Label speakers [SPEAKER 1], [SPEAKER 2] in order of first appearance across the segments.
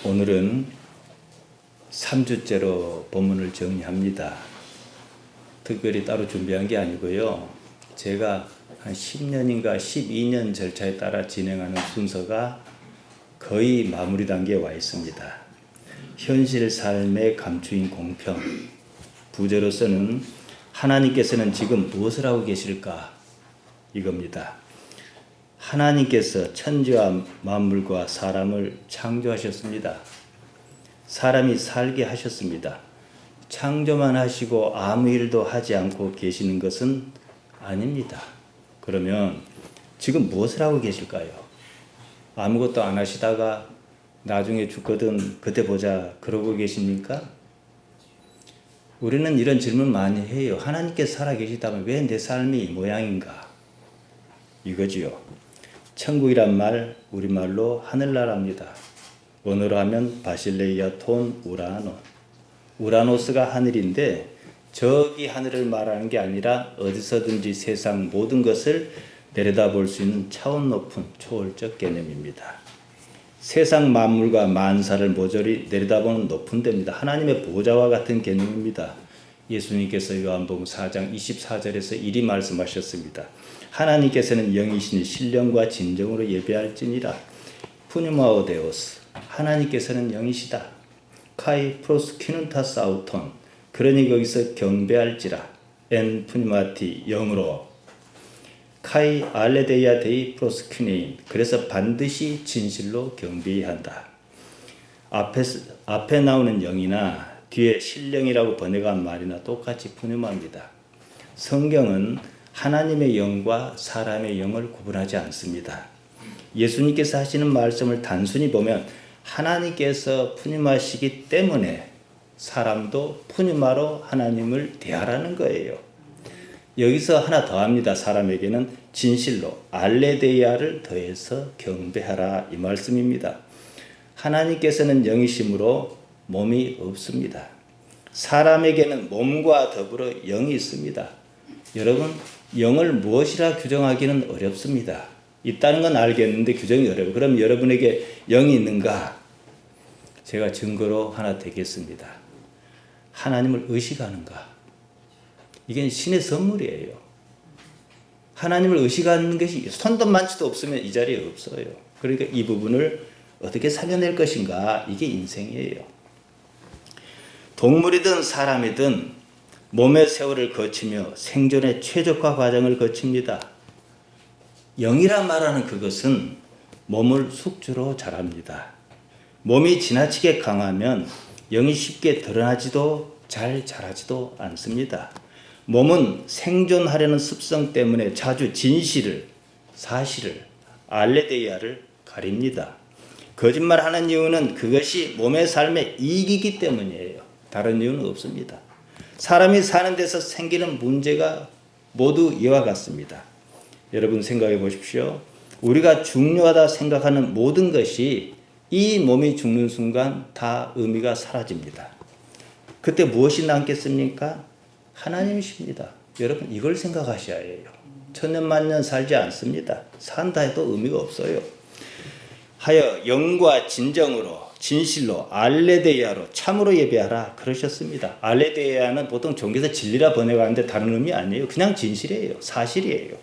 [SPEAKER 1] 오늘은 3주째로 본문을 정리합니다. 특별히 따로 준비한 게 아니고요. 제가 한 10년인가 12년 절차에 따라 진행하는 순서가 거의 마무리 단계에 와 있습니다. 현실 삶의 감추인 공평. 부제로서는 하나님께서는 지금 무엇을 하고 계실까? 이겁니다. 하나님께서 천지와 만물과 사람을 창조하셨습니다. 사람이 살게 하셨습니다. 창조만 하시고 아무 일도 하지 않고 계시는 것은 아닙니다. 그러면 지금 무엇을 하고 계실까요? 아무것도 안 하시다가 나중에 죽거든 그때 보자 그러고 계십니까? 우리는 이런 질문 많이 해요. 하나님께서 살아계시다면 왜 내 삶이 이 모양인가? 이거지요. 천국이란 말 우리말로 하늘나라입니다. 원어로 하면 바실레이아 톤 우라노. 우라노스가 하늘인데 저기 하늘을 말하는 게 아니라 어디서든지 세상 모든 것을 내려다볼 수 있는 차원 높은 초월적 개념입니다. 세상 만물과 만사를 모조리 내려다보는 높은 데입니다. 하나님의 보좌와 같은 개념입니다. 예수님께서 요한복음 4장 24절에서 이리 말씀하셨습니다. 하나님께서는 영이시니 신령과 진정으로 예배할지니라. 푸니마오 데오스. 하나님께서는 영이시다. 카이 프로스키눈타스 아우톤. 그러니 거기서 경배할지라. 엔 푸니마티 영으로. 카이 알레데이아 데이 프로스큐네인. 그래서 반드시 진실로 경배해야 한다. 앞에 나오는 영이나 뒤에 신령이라고 번역한 말이나 똑같이 푸뉴마입니다. 성경은 하나님의 영과 사람의 영을 구분하지 않습니다. 예수님께서 하시는 말씀을 단순히 보면 하나님께서 푸뉴마시기 때문에 사람도 푸뉴마로 하나님을 대하라는 거예요. 여기서 하나 더 합니다. 사람에게는 진실로 알레데이아를 더해서 경배하라 이 말씀입니다. 하나님께서는 영이심으로 몸이 없습니다. 사람에게는 몸과 더불어 영이 있습니다. 여러분, 영을 무엇이라 규정하기는 어렵습니다. 있다는 건 알겠는데 규정이 어려워요. 그럼 여러분에게 영이 있는가? 제가 증거로 하나 되겠습니다. 하나님을 의식하는가? 이게 신의 선물이에요. 하나님을 의식하는 것이 손도 만치도 없으면 이 자리에 없어요. 그러니까 이 부분을 어떻게 살려낼 것인가? 이게 인생이에요. 동물이든 사람이든 몸의 세월을 거치며 생존의 최적화 과정을 거칩니다. 영이라 말하는 그것은 몸을 숙주로 자랍니다. 몸이 지나치게 강하면 영이 쉽게 드러나지도 잘 자라지도 않습니다. 몸은 생존하려는 습성 때문에 자주 진실을, 사실을, 알레데이아를 가립니다. 거짓말하는 이유는 그것이 몸의 삶에 이익이기 때문이에요. 다른 이유는 없습니다. 사람이 사는 데서 생기는 문제가 모두 이와 같습니다. 여러분 생각해 보십시오. 우리가 중요하다 생각하는 모든 것이 이 몸이 죽는 순간 다 의미가 사라집니다. 그때 무엇이 남겠습니까? 하나님이십니다. 여러분 이걸 생각하셔야 해요. 천년만년 살지 않습니다. 산다 해도 의미가 없어요. 하여 영과 진정으로 진실로 알레데이아로 참으로 예배하라 그러셨습니다. 알레데이아는 보통 종교에서 진리라 번역하는데 다른 의미 아니에요. 그냥 진실이에요. 사실이에요.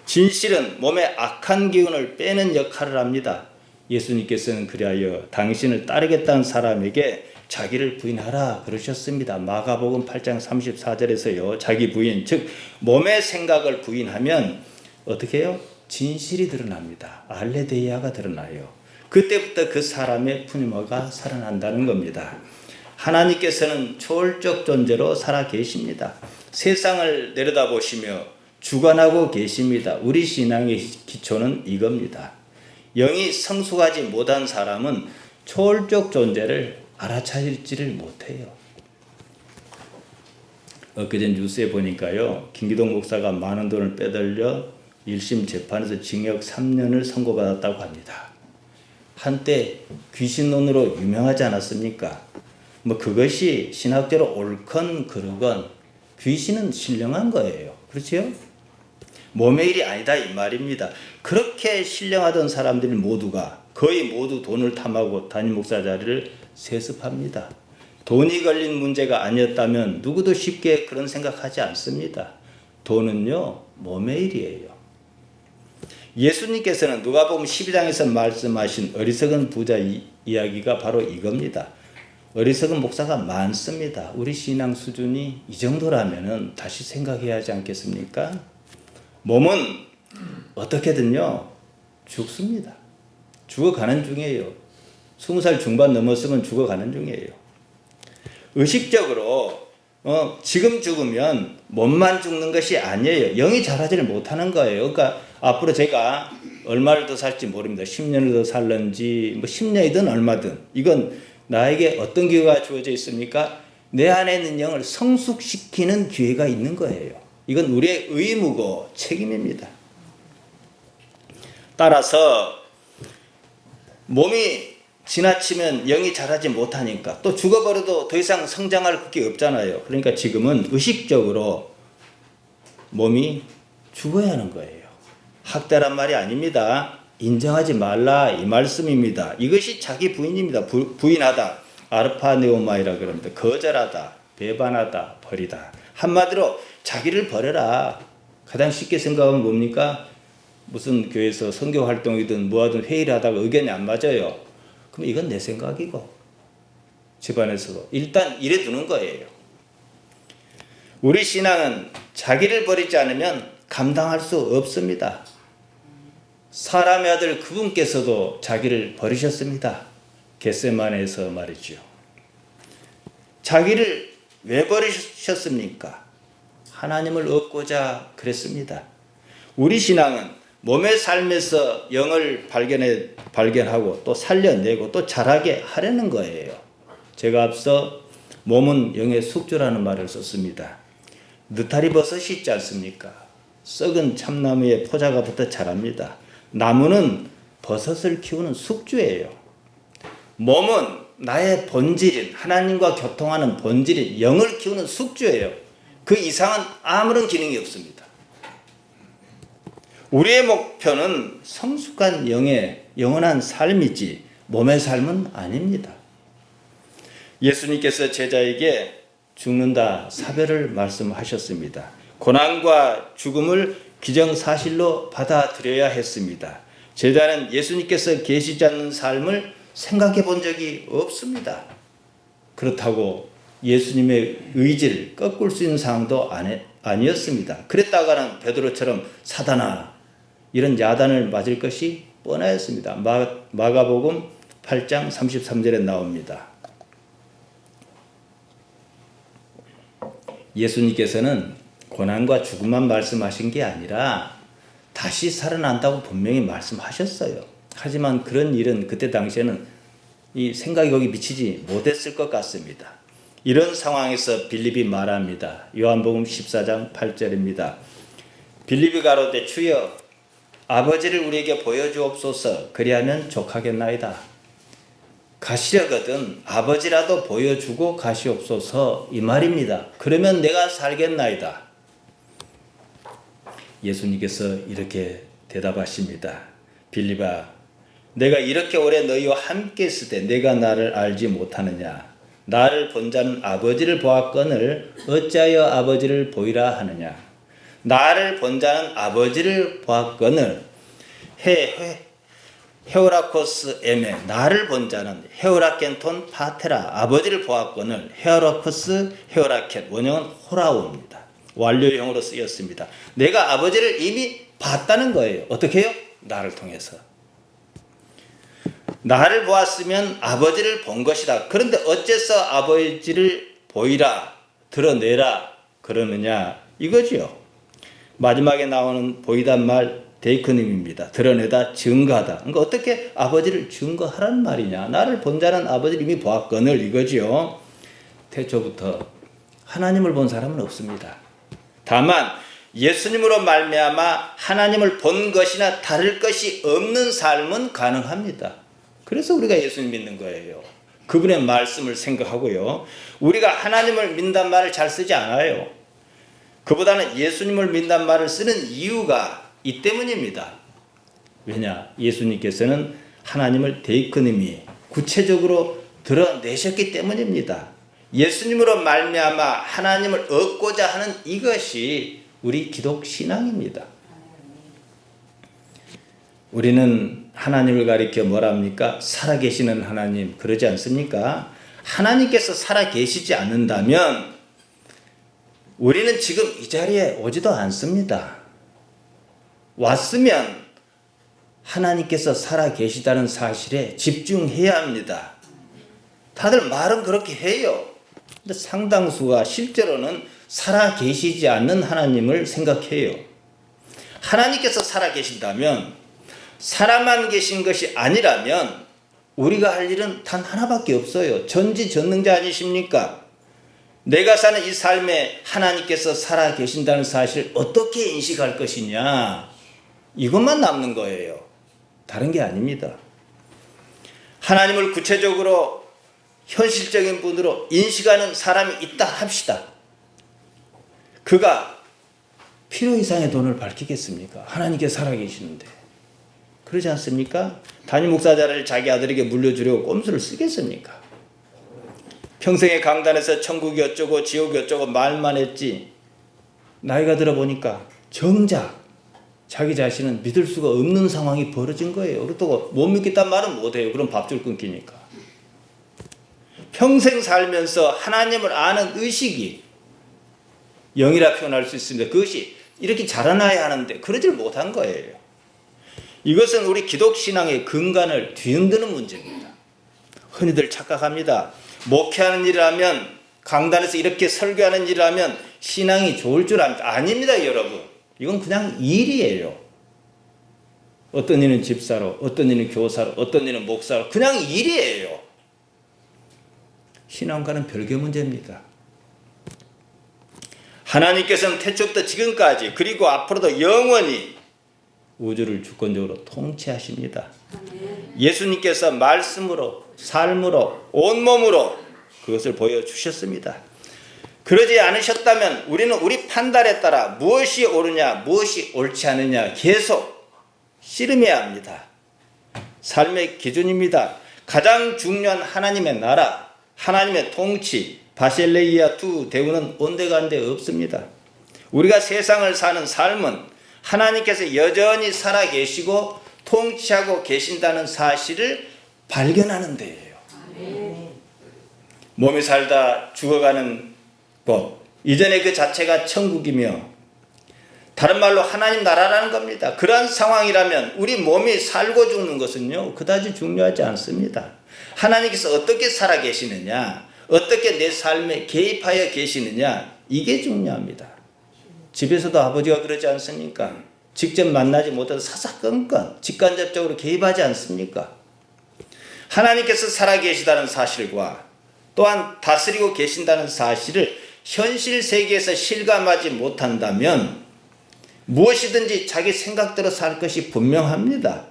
[SPEAKER 1] 진실은 몸의 악한 기운을 빼는 역할을 합니다. 예수님께서는 그리하여 당신을 따르겠다는 사람에게 자기를 부인하라 그러셨습니다. 마가복음 8장 34절에서요. 자기 부인 즉 몸의 생각을 부인하면 어떻게 해요? 진실이 드러납니다. 알레데이아가 드러나요. 그때부터 그 사람의 푸니마가 살아난다는 겁니다. 하나님께서는 초월적 존재로 살아 계십니다. 세상을 내려다보시며 주관하고 계십니다. 우리 신앙의 기초는 이겁니다. 영이 성숙하지 못한 사람은 초월적 존재를 알아차리지를 못해요. 엊그제 뉴스에 보니까요. 김기동 목사가 많은 돈을 빼돌려 1심 재판에서 징역 3년을 선고받았다고 합니다. 한때 귀신론으로 유명하지 않았습니까? 그것이 신학적으로 옳건 그르건 귀신은 신령한 거예요. 그렇죠? 몸의 일이 아니다 이 말입니다. 그렇게 신령하던 사람들 모두가 거의 모두 돈을 탐하고 담임 목사 자리를 세습합니다. 돈이 걸린 문제가 아니었다면 누구도 쉽게 그런 생각하지 않습니다. 돈은요, 몸의 일이에요. 예수님께서는 누가복음 12장에서 말씀하신 어리석은 부자 이야기가 바로 이겁니다. 어리석은 목사가 많습니다. 우리 신앙 수준이 이 정도라면 다시 생각해야 하지 않겠습니까? 몸은 어떻게든요 죽습니다. 죽어가는 중이에요. 20살 중반 넘었으면 죽어가는 중이에요. 의식적으로 지금 죽으면 몸만 죽는 것이 아니에요. 영이 자라지를 못하는 거예요. 그러니까 앞으로 제가 얼마를 더 살지 모릅니다. 10년을 더 살는지 10년이든 얼마든 이건 나에게 어떤 기회가 주어져 있습니까? 내 안에 있는 영을 성숙시키는 기회가 있는 거예요. 이건 우리의 의무고 책임입니다. 따라서 몸이 지나치면 영이 자라지 못하니까 또 죽어버려도 더 이상 성장할 게 없잖아요. 그러니까 지금은 의식적으로 몸이 죽어야 하는 거예요. 학대란 말이 아닙니다. 인정하지 말라 이 말씀입니다. 이것이 자기 부인입니다. 부인하다. 아르파네오마이라 그럽니다. 거절하다, 배반하다, 버리다. 한마디로 자기를 버려라. 가장 쉽게 생각하면 뭡니까? 무슨 교회에서 선교 활동이든 뭐하든 회의를 하다가 의견이 안 맞아요. 그럼 이건 내 생각이고 집안에서도 일단 이래 두는 거예요. 우리 신앙은 자기를 버리지 않으면 감당할 수 없습니다. 사람의 아들 그분께서도 자기를 버리셨습니다. 겟세마네에서 말이죠. 자기를 왜 버리셨습니까? 하나님을 얻고자 그랬습니다. 우리 신앙은 몸의 삶에서 영을 발견하고 또 살려내고 또 자라게 하려는 거예요. 제가 앞서 몸은 영의 숙주라는 말을 썼습니다. 느타리 버섯이 있지 않습니까? 썩은 참나무에 포자가 붙어 자랍니다. 나무는 버섯을 키우는 숙주예요. 몸은 나의 본질인 하나님과 교통하는 본질인 영을 키우는 숙주예요. 그 이상은 아무런 기능이 없습니다. 우리의 목표는 성숙한 영의 영원한 삶이지 몸의 삶은 아닙니다. 예수님께서 제자에게 죽는다 사별을 말씀하셨습니다. 고난과 죽음을 기정사실로 받아들여야 했습니다. 제자는 예수님께서 계시지 않는 삶을 생각해 본 적이 없습니다. 그렇다고 예수님의 의지를 꺾을 수 있는 상황도 아니었습니다. 그랬다가는 베드로처럼 사단아 이런 야단을 맞을 것이 뻔하였습니다. 마가복음 8장 33절에 나옵니다. 예수님께서는 고난과 죽음만 말씀하신 게 아니라 다시 살아난다고 분명히 말씀하셨어요. 하지만 그런 일은 그때 당시에는 이 생각이 거기 미치지 못했을 것 같습니다. 이런 상황에서 빌립이 말합니다. 요한복음 14장 8절입니다. 빌립이 가로되 주여 아버지를 우리에게 보여주옵소서 그리하면 족하겠나이다. 가시려거든 아버지라도 보여주고 가시옵소서 이 말입니다. 그러면 내가 살겠나이다. 예수님께서 이렇게 대답하십니다. 빌립아 내가 이렇게 오래 너희와 함께 있을 때 내가 나를 알지 못하느냐. 나를 본 자는 아버지를 보았거늘 어찌하여 아버지를 보이라 하느냐. 나를 본 자는 아버지를 보았거늘 헤오라코스 에메 나를 본 자는 헤오라켄톤 파테라 아버지를 보았거늘 헤오라코스 헤오라켄 원형은 호라오입니다. 완료형으로 쓰였습니다. 내가 아버지를 이미 봤다는 거예요. 어떻게 해요? 나를 통해서. 나를 보았으면 아버지를 본 것이다. 그런데 어째서 아버지를 보이라 드러내라 그러느냐 이거지요. 마지막에 나오는 보이단 말 데이크님입니다. 드러내다 증거하다. 그러니까 어떻게 아버지를 증거하란 말이냐. 나를 본 자는 아버지를 이미 보았거늘 이거지요. 태초부터 하나님을 본 사람은 없습니다. 다만 예수님으로 말미암아 하나님을 본 것이나 다를 것이 없는 삶은 가능합니다. 그래서 우리가 예수님 믿는 거예요. 그분의 말씀을 생각하고요. 우리가 하나님을 믿는다는 말을 잘 쓰지 않아요. 그보다는 예수님을 믿는다는 말을 쓰는 이유가 이 때문입니다. 왜냐? 예수님께서는 하나님을 데이코노미 구체적으로 드러내셨기 때문입니다. 예수님으로 말미암아 하나님을 얻고자 하는 이것이 우리 기독 신앙입니다. 우리는 하나님을 가리켜 뭐라 합니까? 살아계시는 하나님 그러지 않습니까? 하나님께서 살아계시지 않는다면 우리는 지금 이 자리에 오지도 않습니다. 왔으면 하나님께서 살아계시다는 사실에 집중해야 합니다. 다들 말은 그렇게 해요. 근데 상당수가 실제로는 살아계시지 않는 하나님을 생각해요. 하나님께서 살아계신다면 살아만 계신 것이 아니라면 우리가 할 일은 단 하나밖에 없어요. 전지전능자 아니십니까? 내가 사는 이 삶에 하나님께서 살아계신다는 사실을 어떻게 인식할 것이냐, 이것만 남는 거예요. 다른 게 아닙니다. 하나님을 구체적으로 현실적인 분으로 인식하는 사람이 있다 합시다. 그가 필요 이상의 돈을 밝히겠습니까? 하나님께 살아계시는데. 그러지 않습니까? 담임 목사자를 자기 아들에게 물려주려고 꼼수를 쓰겠습니까? 평생의 강단에서 천국이 어쩌고 지옥이 어쩌고 말만 했지, 나이가 들어보니까 정작 자기 자신은 믿을 수가 없는 상황이 벌어진 거예요. 그렇다고 못 믿겠다는 말은 못해요. 그럼 밥줄 끊기니까. 평생 살면서 하나님을 아는 의식이 영이라 표현할 수 있습니다. 그것이 이렇게 자라나야 하는데 그러질 못한 거예요. 이것은 우리 기독신앙의 근간을 뒤흔드는 문제입니다. 흔히들 착각합니다. 목회하는 일을 하면, 강단에서 이렇게 설교하는 일을 하면 신앙이 좋을 줄 압니다. 아닙니다, 여러분. 이건 그냥 일이에요. 어떤 이는 집사로, 어떤 이는 교사로, 어떤 이는 목사로, 그냥 일이에요. 신앙과는 별개 문제입니다. 하나님께서는 태초부터 지금까지 그리고 앞으로도 영원히 우주를 주권적으로 통치하십니다. 예수님께서 말씀으로, 삶으로, 온몸으로 그것을 보여주셨습니다. 그러지 않으셨다면 우리는 우리 판단에 따라 무엇이 옳으냐, 무엇이 옳지 않느냐 계속 씨름해야 합니다. 삶의 기준입니다. 가장 중요한 하나님의 나라, 하나님의 통치, 바실레이아 투 대우는 온데간데 없습니다. 우리가 세상을 사는 삶은 하나님께서 여전히 살아계시고 통치하고 계신다는 사실을 발견하는 데예요. 몸이 살다 죽어가는 곳, 이전에 그 자체가 천국이며 다른 말로 하나님 나라라는 겁니다. 그러한 상황이라면 우리 몸이 살고 죽는 것은요 그다지 중요하지 않습니다. 하나님께서 어떻게 살아계시느냐, 어떻게 내 삶에 개입하여 계시느냐, 이게 중요합니다. 집에서도 아버지가 그러지 않습니까? 직접 만나지 못해도 사사건건 직간접적으로 개입하지 않습니까? 하나님께서 살아계시다는 사실과 또한 다스리고 계신다는 사실을 현실 세계에서 실감하지 못한다면 무엇이든지 자기 생각대로 살 것이 분명합니다.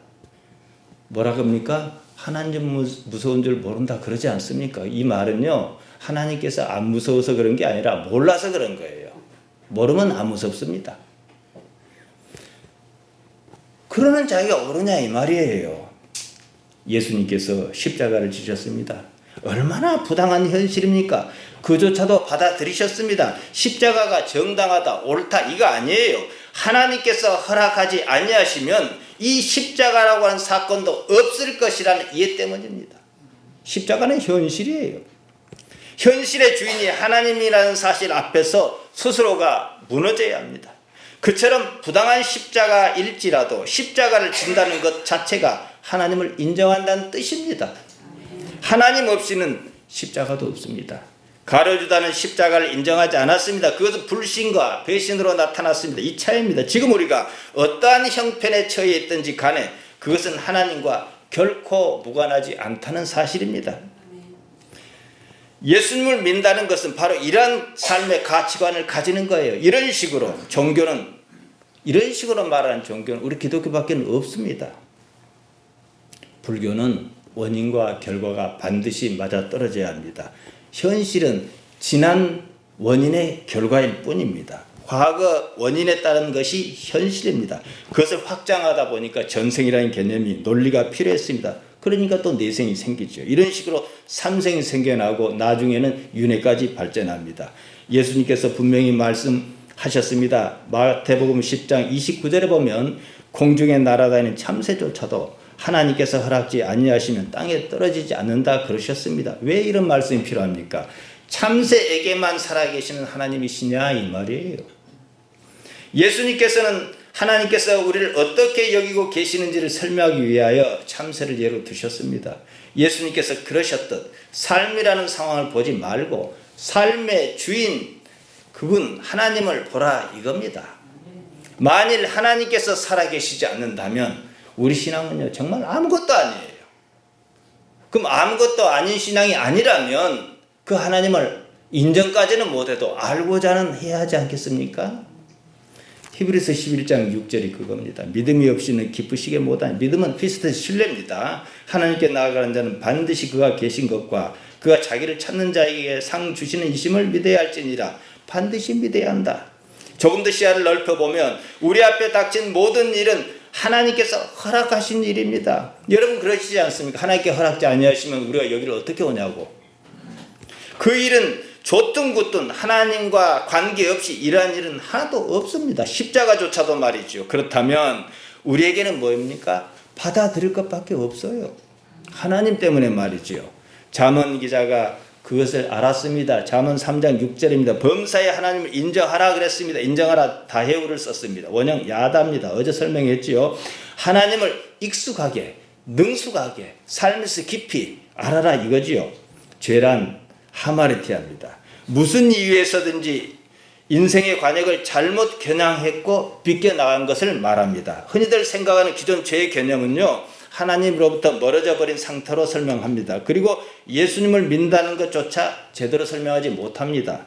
[SPEAKER 1] 뭐라 그럽니까? 하나님 무서운 줄 모른다 그러지 않습니까? 이 말은요 하나님께서 안 무서워서 그런 게 아니라 몰라서 그런 거예요. 모르면 안 무섭습니다. 그러는 자기가 옳으냐 이 말이에요. 예수님께서 십자가를 지셨습니다. 얼마나 부당한 현실입니까? 그조차도 받아들이셨습니다. 십자가가 정당하다, 옳다 이거 아니에요. 하나님께서 허락하지 아니하시면 이 십자가라고 하는 사건도 없을 것이라는 이해 때문입니다. 십자가는 현실이에요. 현실의 주인이 하나님이라는 사실 앞에서 스스로가 무너져야 합니다. 그처럼 부당한 십자가일지라도 십자가를 진다는 것 자체가 하나님을 인정한다는 뜻입니다. 하나님 없이는 십자가도 없습니다. 가룟유다는 십자가를 인정하지 않았습니다. 그것은 불신과 배신으로 나타났습니다. 이 차이입니다. 지금 우리가 어떠한 형편에 처해 있든지 간에 그것은 하나님과 결코 무관하지 않다는 사실입니다. 예수님을 믿는다는 것은 바로 이러한 삶의 가치관을 가지는 거예요. 이런 식으로 종교는, 이런 식으로 말하는 종교는 우리 기독교밖에 없습니다. 불교는 원인과 결과가 반드시 맞아떨어져야 합니다. 현실은 지난 원인의 결과일 뿐입니다. 과거 원인에 따른 것이 현실입니다. 그것을 확장하다 보니까 전생이라는 개념이 논리가 필요했습니다. 그러니까 또 내생이 생기죠. 이런 식으로 삼생이 생겨나고 나중에는 윤회까지 발전합니다. 예수님께서 분명히 말씀하셨습니다. 마태복음 10장 29절에 보면 공중에 날아다니는 참새조차도 하나님께서 허락지 아니하시면 땅에 떨어지지 않는다 그러셨습니다. 왜 이런 말씀이 필요합니까? 참새에게만 살아계시는 하나님이시냐 이 말이에요. 예수님께서는 하나님께서 우리를 어떻게 여기고 계시는지를 설명하기 위하여 참새를 예로 드셨습니다. 예수님께서 그러셨듯 삶이라는 상황을 보지 말고 삶의 주인 그분 하나님을 보라 이겁니다. 만일 하나님께서 살아계시지 않는다면 우리 신앙은요 정말 아무것도 아니에요. 그럼 아무것도 아닌 신앙이 아니라면 그 하나님을 인정까지는 못해도 알고자는 해야 하지 않겠습니까? 히브리서 11장 6절이 그겁니다. 믿음이 없이는 기쁘시게 못하니 믿음은 피스트 신뢰입니다. 하나님께 나아가는 자는 반드시 그가 계신 것과 그가 자기를 찾는 자에게 상 주시는 이심을 믿어야 할지니라. 반드시 믿어야 한다. 조금 더 시야를 넓혀보면 우리 앞에 닥친 모든 일은 하나님께서 허락하신 일입니다. 여러분 그러시지 않습니까? 하나님께 허락지 아니하시면 우리가 여기를 어떻게 오냐고. 그 일은 좋든 하나님과 관계없이 이러한 일은 하나도 없습니다. 십자가조차도 말이죠. 그렇다면 우리에게는 뭐입니까? 받아들일 것밖에 없어요. 하나님 때문에 말이죠. 잠언 기자가 그것을 알았습니다. 잠언 3장 6절입니다. 범사에 하나님을 인정하라 그랬습니다. 인정하라 다해우를 썼습니다. 원형 야다입니다. 어제 설명했지요. 하나님을 익숙하게 능숙하게 삶에서 깊이 알아라 이거지요. 죄란 하마르티아입니다. 무슨 이유에서든지 인생의 관역을 잘못 겨냥했고 빗겨나간 것을 말합니다. 흔히들 생각하는 기존 죄의 개념은요. 하나님으로부터 멀어져 버린 상태로 설명합니다. 그리고 예수님을 믿는다는 것조차 제대로 설명하지 못합니다.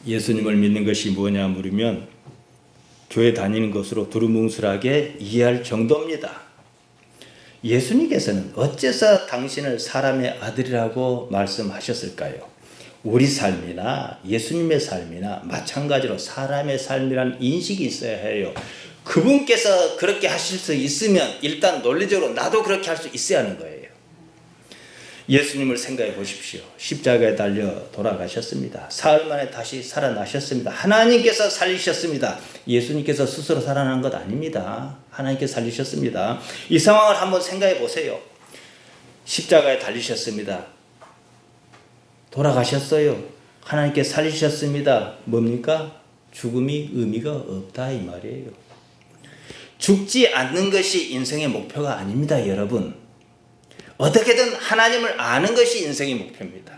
[SPEAKER 1] 예수님을 믿는 것이 뭐냐 물으면 교회 다니는 것으로 두루뭉술하게 이해할 정도입니다. 예수님께서는 어째서 당신을 사람의 아들이라고 말씀하셨을까요? 우리 삶이나 예수님의 삶이나 마찬가지로 사람의 삶이라는 인식이 있어야 해요. 그분께서 그렇게 하실 수 있으면 일단 논리적으로 나도 그렇게 할 수 있어야 하는 거예요. 예수님을 생각해 보십시오. 십자가에 달려 돌아가셨습니다. 사흘 만에 다시 살아나셨습니다. 하나님께서 살리셨습니다. 예수님께서 스스로 살아난 것 아닙니다. 하나님께서 살리셨습니다. 이 상황을 한번 생각해 보세요. 십자가에 달리셨습니다. 돌아가셨어요. 하나님께 살리셨습니다. 뭡니까? 죽음이 의미가 없다 이 말이에요. 죽지 않는 것이 인생의 목표가 아닙니다, 여러분. 어떻게든 하나님을 아는 것이 인생의 목표입니다.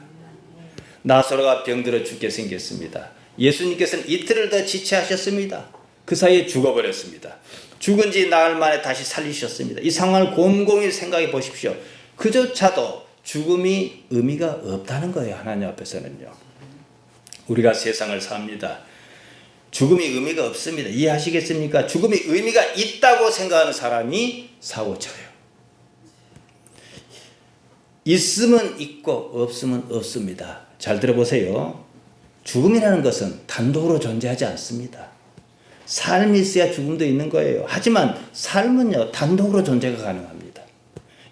[SPEAKER 1] 나사로가 병들어 죽게 생겼습니다. 예수님께서는 이틀을 더 지체하셨습니다. 그 사이에 죽어버렸습니다. 죽은 지 나흘 만에 다시 살리셨습니다. 이 상황을 곰곰이 생각해 보십시오. 그조차도 죽음이 의미가 없다는 거예요. 하나님 앞에서는요. 우리가 세상을 삽니다. 죽음이 의미가 없습니다. 이해하시겠습니까? 죽음이 의미가 있다고 생각하는 사람이 사고 쳐요. 있으면 있고 없으면 없습니다. 잘 들어보세요. 죽음이라는 것은 단독으로 존재하지 않습니다. 삶이 있어야 죽음도 있는 거예요. 하지만 삶은요 단독으로 존재가 가능합니다.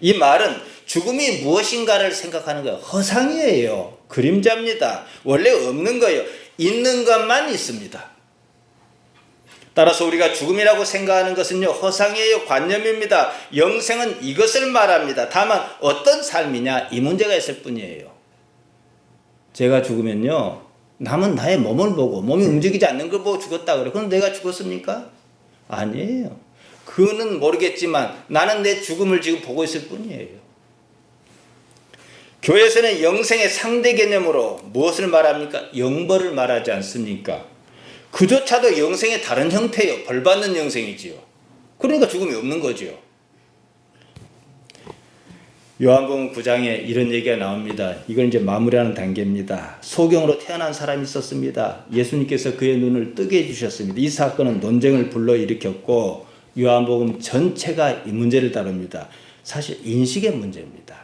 [SPEAKER 1] 이 말은 죽음이 무엇인가를 생각하는 거예요. 허상이에요. 그림자입니다. 원래 없는 거예요. 있는 것만 있습니다. 따라서 우리가 죽음이라고 생각하는 것은요 허상이에요. 관념입니다. 영생은 이것을 말합니다. 다만 어떤 삶이냐 이 문제가 있을 뿐이에요. 제가 죽으면요 남은 나의 몸을 보고 몸이 움직이지 않는 걸 보고 죽었다 그래요. 그럼 내가 죽었습니까? 아니에요. 그는 모르겠지만 나는 내 죽음을 지금 보고 있을 뿐이에요. 교회에서는 영생의 상대 개념으로 무엇을 말합니까? 영벌을 말하지 않습니까? 그조차도 영생의 다른 형태예요. 벌 받는 영생이지요. 그러니까 죽음이 없는 거지요. 요한복음 9장에 이런 얘기가 나옵니다. 이걸 이제 마무리하는 단계입니다. 소경으로 태어난 사람이 있었습니다. 예수님께서 그의 눈을 뜨게 해주셨습니다. 이 사건은 논쟁을 불러일으켰고 요한복음 전체가 이 문제를 다룹니다. 사실 인식의 문제입니다.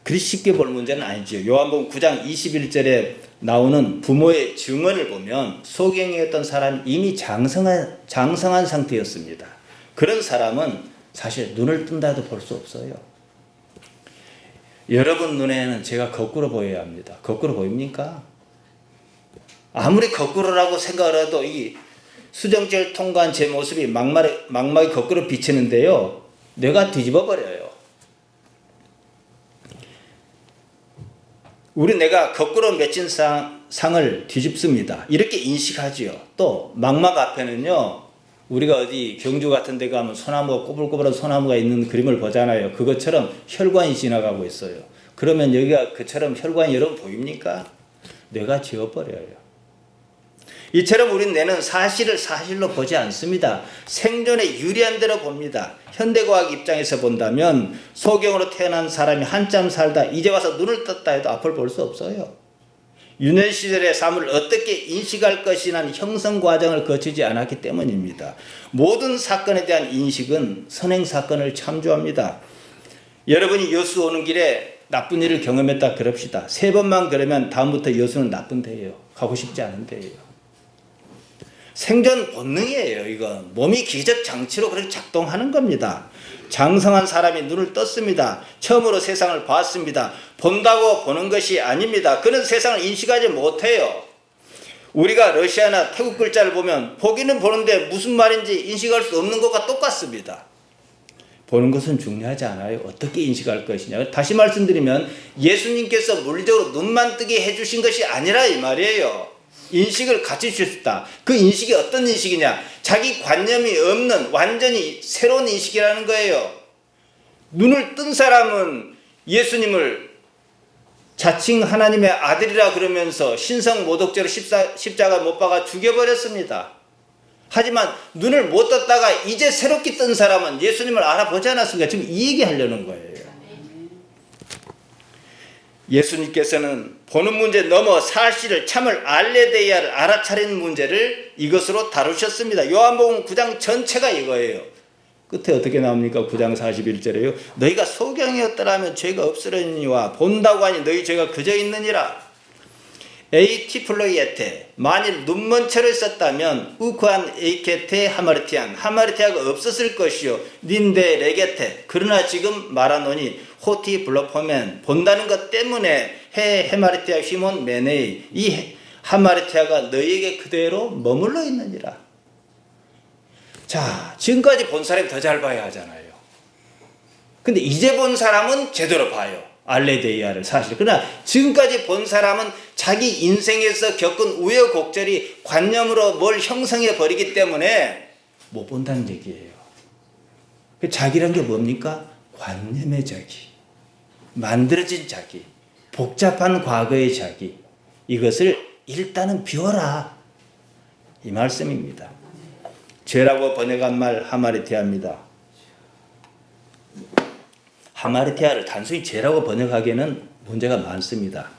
[SPEAKER 1] 그리 쉽게 볼 문제는 아니지요. 요한복음 9장 21절에 나오는 부모의 증언을 보면 소경이었던 사람이 이미 장성한 상태였습니다. 그런 사람은 사실 눈을 뜬다 해도 볼 수 없어요. 여러분 눈에는 제가 거꾸로 보여야 합니다. 거꾸로 보입니까? 아무리 거꾸로라고 생각을 해도 이 수정제를 통과한 제 모습이 망막이 거꾸로 비치는데요. 뇌가 뒤집어 버려요. 우리 뇌가 거꾸로 맺힌 상을 뒤집습니다. 이렇게 인식하지요. 또 망막 앞에는요. 우리가 어디 경주 같은 데 가면 소나무가 꼬불꼬불한 소나무가 있는 그림을 보잖아요. 그것처럼 혈관이 지나가고 있어요. 그러면 여기가 그처럼 혈관이 여러분 보입니까? 뇌가 지워버려요. 이처럼 우리 뇌는 사실을 사실로 보지 않습니다. 생존에 유리한 대로 봅니다. 현대과학 입장에서 본다면 소경으로 태어난 사람이 한참 살다 이제 와서 눈을 떴다 해도 앞을 볼 수 없어요. 유년 시절의 삶을 어떻게 인식할 것이라는 형성 과정을 거치지 않았기 때문입니다. 모든 사건에 대한 인식은 선행 사건을 참조합니다. 여러분이 여수 오는 길에 나쁜 일을 경험했다 그럽시다. 3번만 그러면 다음부터 여수는 나쁜 데예요. 가고 싶지 않은 데예요. 생존 본능이에요. 이건 몸이 기적 장치로 그렇게 작동하는 겁니다. 장성한 사람이 눈을 떴습니다. 처음으로 세상을 봤습니다. 본다고 보는 것이 아닙니다. 그는 세상을 인식하지 못해요. 우리가 러시아나 태국 글자를 보면 보기는 보는데 무슨 말인지 인식할 수 없는 것과 똑같습니다. 보는 것은 중요하지 않아요. 어떻게 인식할 것이냐. 다시 말씀드리면 예수님께서 물리적으로 눈만 뜨게 해주신 것이 아니라 이 말이에요. 인식을 같이 주셨다. 그 인식이 어떤 인식이냐? 자기 관념이 없는 완전히 새로운 인식이라는 거예요. 눈을 뜬 사람은 예수님을 자칭 하나님의 아들이라 그러면서 신성모독죄로 십자가 못 박아 죽여버렸습니다. 하지만 눈을 못 떴다가 이제 새롭게 뜬 사람은 예수님을 알아보지 않았습니까? 지금 이 얘기 하려는 거예요. 예수님께서는 보는 문제 넘어 사실을 참을 알레데이아를 알아차리는 문제를 이것으로 다루셨습니다. 요한복음 9장 전체가 이거예요. 끝에 어떻게 나옵니까? 9장 41절에요. 너희가 소경이었더라면 죄가 없으려니와 본다고 하니 너희 죄가 그저 있느니라. 에이티플로이에테 만일 눈먼 채로 있었다면 우크한 에이케테 하마르티아가 없었을 것이요 닌데 레게테 그러나 지금 말하노니 호티 블로포멘 본다는 것 때문에 헤마르티아 휘몬 메네이 이 하마르티아가 너희에게 그대로 머물러 있느니라. 자, 지금까지 본 사람이 더 잘 봐야 하잖아요. 근데 이제 본 사람은 제대로 봐요. 알레데이아를 사실. 그러나 지금까지 본 사람은 자기 인생에서 겪은 우여곡절이 관념으로 뭘 형성해 버리기 때문에 못 본다는 얘기예요. 자기란 게 뭡니까? 관념의 자기, 만들어진 자기, 복잡한 과거의 자기. 이것을 일단은 비워라. 이 말씀입니다. 죄라고 번역한 말 하마르티아입니다. 하마르티아를 단순히 죄라고 번역하기에는 문제가 많습니다.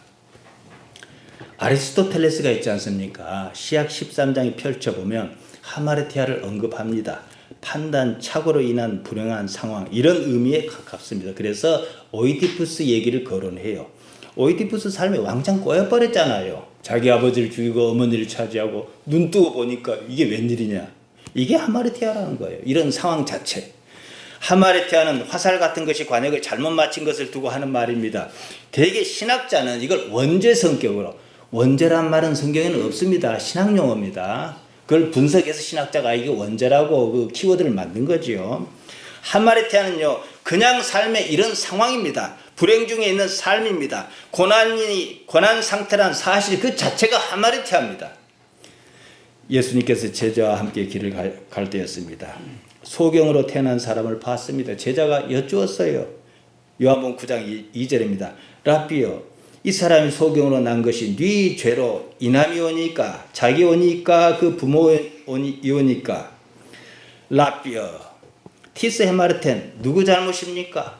[SPEAKER 1] 아리스토텔레스가 있지 않습니까? 시약 13장에 펼쳐보면 하마르티아를 언급합니다. 판단, 착오로 인한 불행한 상황 이런 의미에 가깝습니다. 그래서 오이디푸스 얘기를 거론해요. 오이디푸스 삶에 왕창 꼬여버렸잖아요. 자기 아버지를 죽이고 어머니를 차지하고 눈 뜨고 보니까 이게 웬일이냐. 이게 하마르티아라는 거예요. 이런 상황 자체. 하마르티아는 화살 같은 것이 관역을 잘못 맞힌 것을 두고 하는 말입니다. 대개 신학자는 이걸 원죄 성격으로, 원죄란 말은 성경에는 없습니다. 신학 용어입니다. 그걸 분석해서 신학자가 이게 원죄라고 그 키워드를 만든 거지요. 하마르티아는요, 그냥 삶의 이런 상황입니다. 불행 중에 있는 삶입니다. 고난 상태란 사실 그 자체가 하마르티아입니다. 예수님께서 제자와 함께 길을 갈 때였습니다. 소경으로 태어난 사람을 봤습니다. 제자가 여쭈었어요. 요한복음 9장 2절입니다. 라비여, 이 사람이 소경으로 난 것이 네 죄로 이남이 오니까 자기 오니까 그 부모 오니까. 라비여, 티스 헤마르텐 누구 잘못입니까?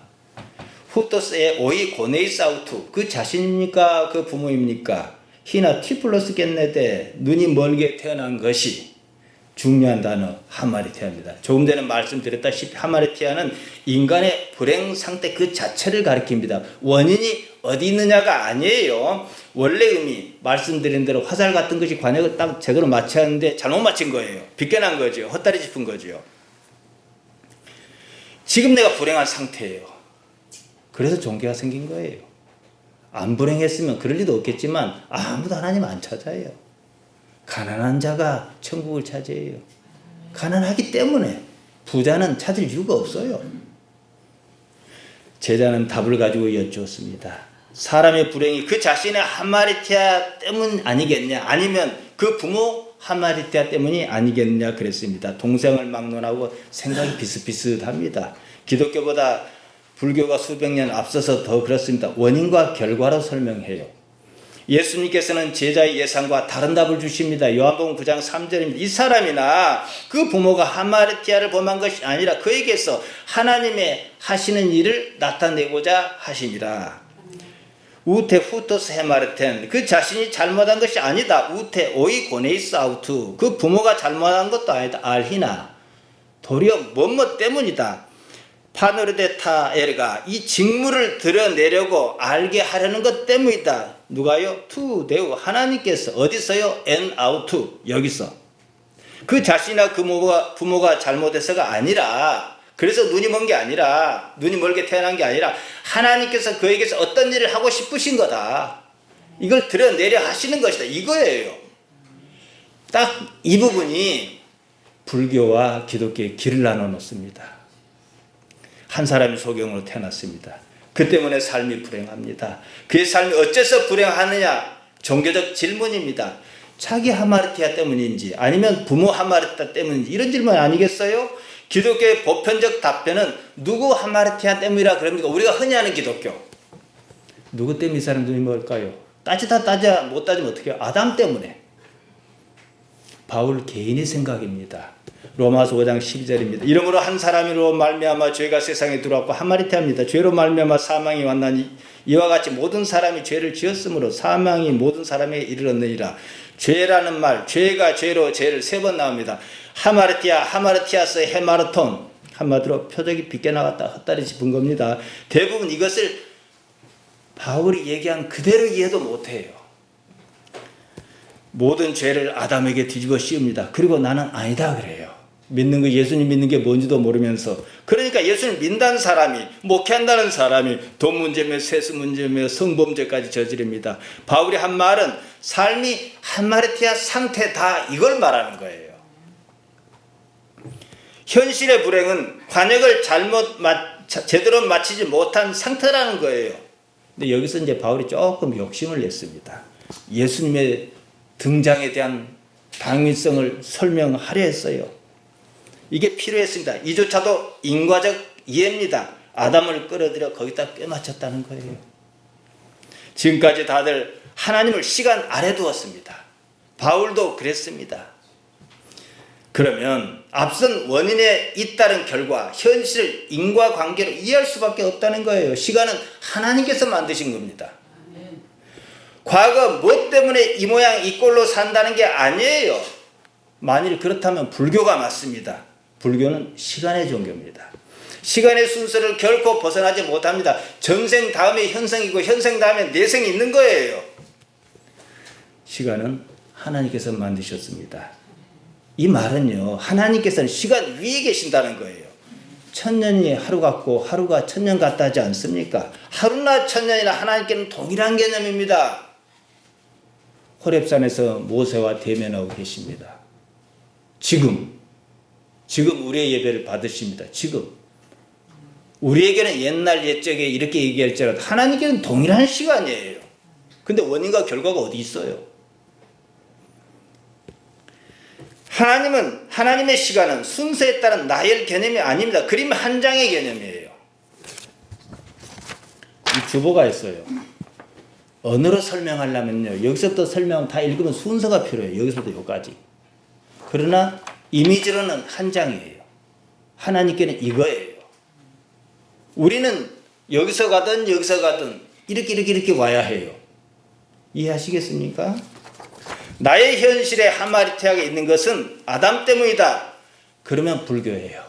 [SPEAKER 1] 후토스의 오이 고네이사우투 그 자신입니까? 그 부모입니까? 히나 티플러스 겟네데 눈이 멀게 태어난 것이 중요한 단어 하마르티아입니다. 조금 전에 말씀드렸다시피 하마르티아는 인간의 불행 상태 그 자체를 가리킵니다. 원인이 어디 있느냐가 아니에요. 원래 의미 말씀드린 대로 화살 같은 것이 관역을 딱 제대로 맞춰야 하는데 잘못 맞힌 거예요. 빗겨난 거죠. 헛다리 짚은 거죠. 지금 내가 불행한 상태예요. 그래서 종교가 생긴 거예요. 안 불행했으면 그럴 리도 없겠지만 아무도 하나님 안 찾아요. 가난한 자가 천국을 차지해요. 가난하기 때문에 부자는 찾을 이유가 없어요. 제자는 답을 가지고 여쭈었습니다. 사람의 불행이 그 자신의 하마르티아 때문 아니겠냐, 아니면 그 부모 하마르티아 때문이 아니겠냐 그랬습니다. 동생을 막론하고 생각이 비슷비슷합니다. 기독교보다 불교가 수백 년 앞서서 더 그렇습니다. 원인과 결과로 설명해요. 예수님께서는 제자의 예상과 다른 답을 주십니다. 요한복음 9장 3절입니다. 이 사람이나 그 부모가 하마르티아를 범한 것이 아니라 그에게서 하나님의 하시는 일을 나타내고자 하시니라. 우테 후토스 헤마르텐, 그 자신이 잘못한 것이 아니다. 우테 오이 고네이스 아우투, 그 부모가 잘못한 것도 아니다. 알히나 도리어 뭐뭐 때문이다. 파노르데타 에르가, 이 직무를 드러내려고 알게 하려는 것 때문이다. 누가요? 투 데우, 하나님께서. 어디서요? 엔 아우투, 여기서. 그 자신이나 그 부모가 잘못해서가 아니라, 그래서 눈이 먼 게 아니라, 눈이 멀게 태어난 게 아니라 하나님께서 그에게서 어떤 일을 하고 싶으신 거다. 이걸 드러내려 하시는 것이다. 이거예요. 딱 이 부분이 불교와 기독교의 길을 나눠 놓습니다. 한 사람이 소경으로 태어났습니다. 그 때문에 삶이 불행합니다. 그의 삶이 어째서 불행하느냐? 종교적 질문입니다. 자기 하마르티아 때문인지 아니면 부모 하마르티아 때문인지 이런 질문 아니겠어요? 기독교의 보편적 답변은 누구 하마르티아 때문이라 그럽니까? 우리가 흔히 하는 기독교. 누구 때문에 이 사람 눈이 멀까요? 따지다 못 따지면 어떻게 해요? 아담 때문에. 바울 개인의 생각입니다. 로마서 5장 12절입니다. 이러므로 한 사람으로 말미암아 죄가 세상에 들어왔고 하마르티아입니다. 죄로 말미암아 사망이 왔나니 이와 같이 모든 사람이 죄를 지었으므로 사망이 모든 사람에게 이르렀느니라. 죄라는 말, 죄가 죄로 죄를 3번 나옵니다. 하마르티아, 하마르티아스, 헤마르톤. 한마디로 표적이 빗겨나갔다 헛다리 짚은 겁니다. 대부분 이것을 바울이 얘기한 그대로 이해도 못해요. 모든 죄를 아담에게 뒤집어 씌웁니다. 그리고 나는 아니다 그래요. 믿는 거, 예수님 믿는 게 뭔지도 모르면서. 그러니까 예수님 믿는 사람이, 목회한다는 사람이 돈 문제며 세수 문제며 성범죄까지 저지릅니다. 바울이 한 말은 삶이 하마르티아 상태다, 이걸 말하는 거예요. 현실의 불행은 관역을 제대로 마치지 못한 상태라는 거예요. 근데 여기서 이제 바울이 조금 욕심을 냈습니다. 예수님의 등장에 대한 당위성을 설명하려 했어요. 이게 필요했습니다. 이조차도 인과적 이해입니다. 아담을 끌어들여 거기다 꿰맞췄다는 거예요. 지금까지 다들 하나님을 시간 아래 두었습니다. 바울도 그랬습니다. 그러면 앞선 원인에 잇따른 결과, 현실을 인과관계로 이해할 수밖에 없다는 거예요. 시간은 하나님께서 만드신 겁니다. 과거 뭐 때문에 이 모양 이 꼴로 산다는 게 아니에요. 만일 그렇다면 불교가 맞습니다. 불교는 시간의 종교입니다. 시간의 순서를 결코 벗어나지 못합니다. 전생 다음에 현생이고 현생 다음에 내생이 있는 거예요. 시간은 하나님께서 만드셨습니다. 이 말은요, 하나님께서는 시간 위에 계신다는 거예요. 1000년이 하루 같고 하루가 1000년 같다 하지 않습니까? 하루나 1000년이나 하나님께는 동일한 개념입니다. 호렙산에서 모세와 대면하고 계십니다. 지금 우리의 예배를 받으십니다. 지금 우리에게는 옛날 옛적에 이렇게 얘기할지라도 하나님께는 동일한 시간이에요. 근데 원인과 결과가 어디 있어요? 하나님의 시간은 순서에 따른 나열 개념이 아닙니다. 그림 한 장의 개념이에요. 이 주보가 있어요. 언어로 설명하려면요, 여기서부터 설명 다 읽으면 순서가 필요해요. 여기서부터 여기까지. 그러나 이미지로는 한 장이에요. 하나님께는 이거예요. 우리는 여기서 가든 이렇게 와야 해요. 이해하시겠습니까? 나의 현실에 하마리테아가 있는 것은 아담 때문이다. 그러면 불교예요.